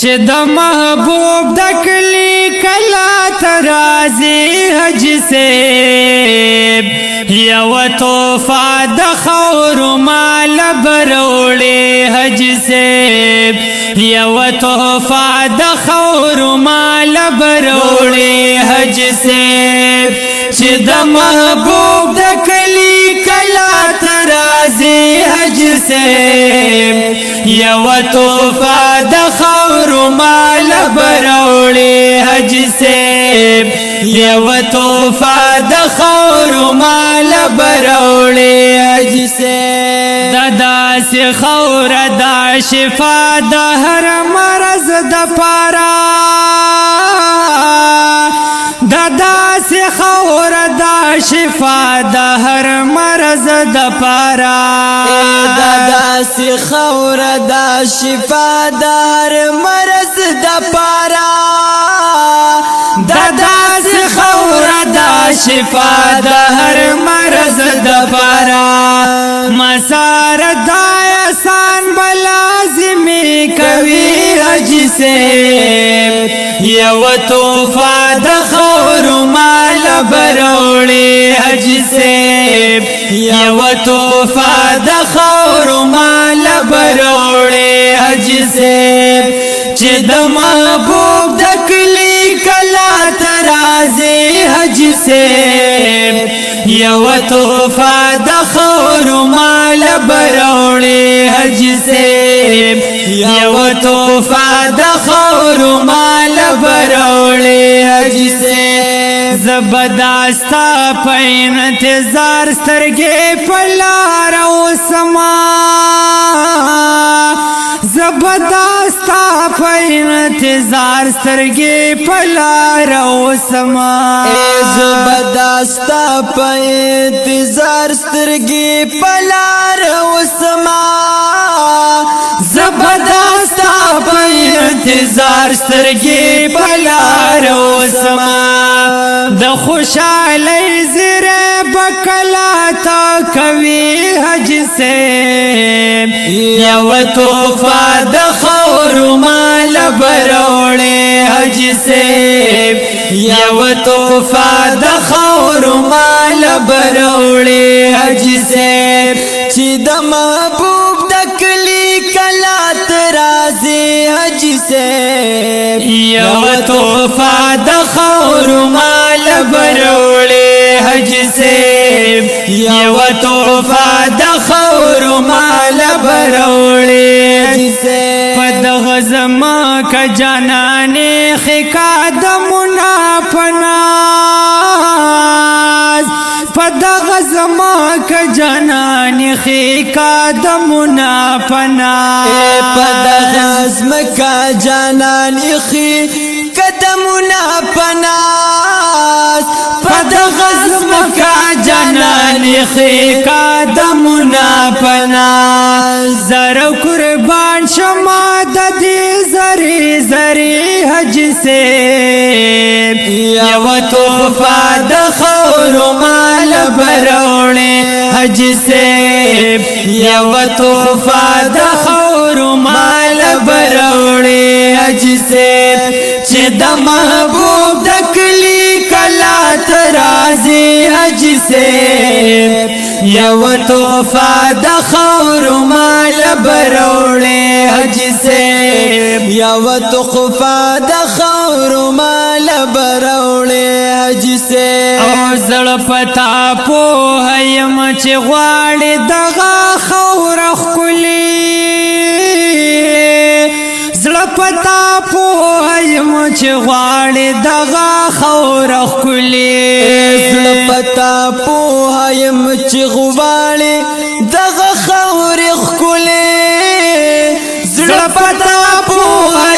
چې د محبوب د کلی کلا ترازی حج سے یو توفا د خور مال بروڑے حج سے یو توفا د خور مال بروڑے حج سے چې د محبوب د کلی کلا ترازی حج سے یو توفا د خور مال بروڑے حج سے یو توفا د خور مال بروڑے حج سے دادا سے خور دا شفا د ہر مرض د پارا دادا سے خور دا شفا د ہر مرض د پارا دادا سے خور دا شفا د ہر مرض د پارا دادا سے خور دا شفا د ہر مرض د پارا مسار دا احسان بلازمی کوي حج سے یو توفا د خور مال بروڑے حج سے یو توفا د خور مال بروڑے حج سے چې د محبوب د کلی کلا ترازی حج سے یو توفا د خور مال بروڑے حج سے یو توفا د خور مال بروڑے حج سے زبرداستا په انتظار سترګې په لار اوسما زبرداستا په انتظار سترګې په لار اوسما زبرداستا په انتظار سترګې په لار اوسما زبرداستا په انتظار سترګې په لار اوسما د خوشالۍ زیره بکلا تا کوي حج سے یو توفا د خور مال بروڑے حج سے یو توفا د خور مال بروڑے حج سے چې د محبوب د کلی کلا ترازی حج سے یو توفا د خور مال بروڑے حج سے یو توفا د خور مال بروڑے حج سے پد غزما کا جانانے خکا د منافناز پد غزما کا جانانے خکا د منافناز پد غزم کا جانان اخی قدمنا پناس پد غزم کا جانان خی قدمنا پناس زر قربان شما ددی زری زری حج سے یو توفا د خور مال بروڑے حج سے یو توفا د خور مال بروڑے حج سے چې د محبوب د کلی کلا ترازی حج سے یو توفا د خور مال بروڑے حج سے یو تخفا د خور مال بروڑے حج سے او زړه پتا په هیم چې غواړي دغه خور خلی زړه پتا په هیم چې غواړي دغه خور خلی زړه پتا په هیم چې غواړي دغه خور خلی زړه پتا په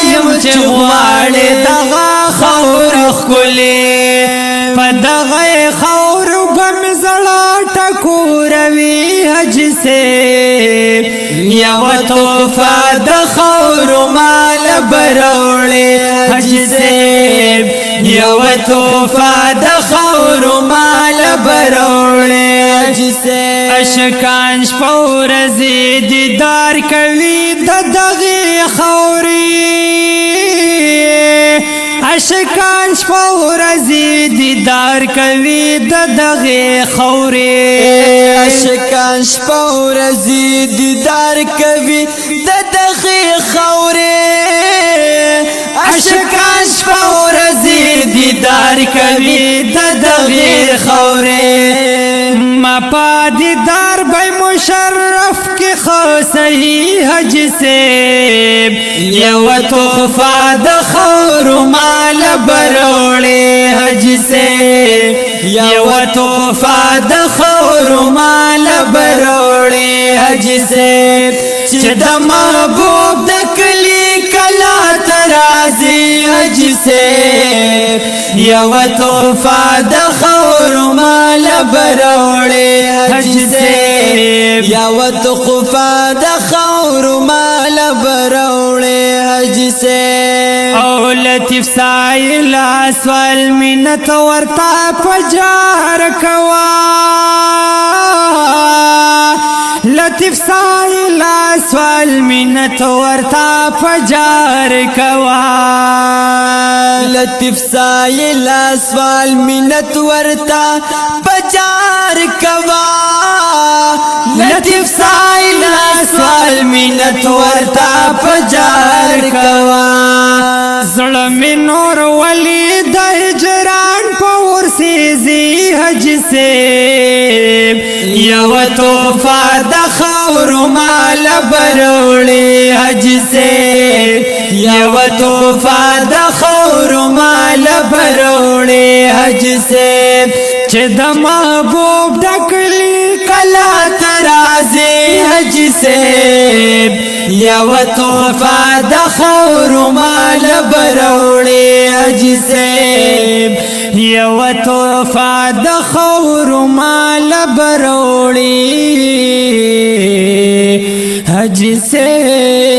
هیم چې غواړي دغه خور خلی په دغه خور بم زړه ټکوروي حج سے یو توفا د خور مال بروڑے حج سے یو توفا د خور مال بروڑے حج سے اشکان شپور زید دیدار کوي د دغه خوري عاشقان شپه ورځې دیدار کوي د دغې خاورې عاشقان شپه ورځې دیدار کوي د دغې خاورې عاشقان شپه ورځې دیدار کوي د دغې خاورې ما پا دیدار بای مشرف کی خوصحی حج سیب یو تحفہ د خور مال بروڑے حج سیب یو تحفہ د خور مال بروڑے حج سیب چه د محبوب د کلی کلا ترازی حج سیب یو تحفہ د خور مال بروڑے حج سیب یو تحفہ د خور مال بروڑے حج سیب او لطیف سائل اسوال منت ورتا پجار کوا لطیف سائل اسوال منت ورتا پجار کوا لطیف سائل اسوال منت ورتا پجار کوا لطیف سائل اسوال منت ورتا پجار کوا زړه می نور ولی د هجران پور سیزی حج سیب یو تحفہ د خور مال بروڑے حج سیب یو تحفہ د خور مال بروڑے حج سیب چه د محبوب ډکلی کلا ترازی حج سیب یو تحفہ د خور مال بروڑے حج سیب یو تحفہ د خور مال بروڑے حج سیب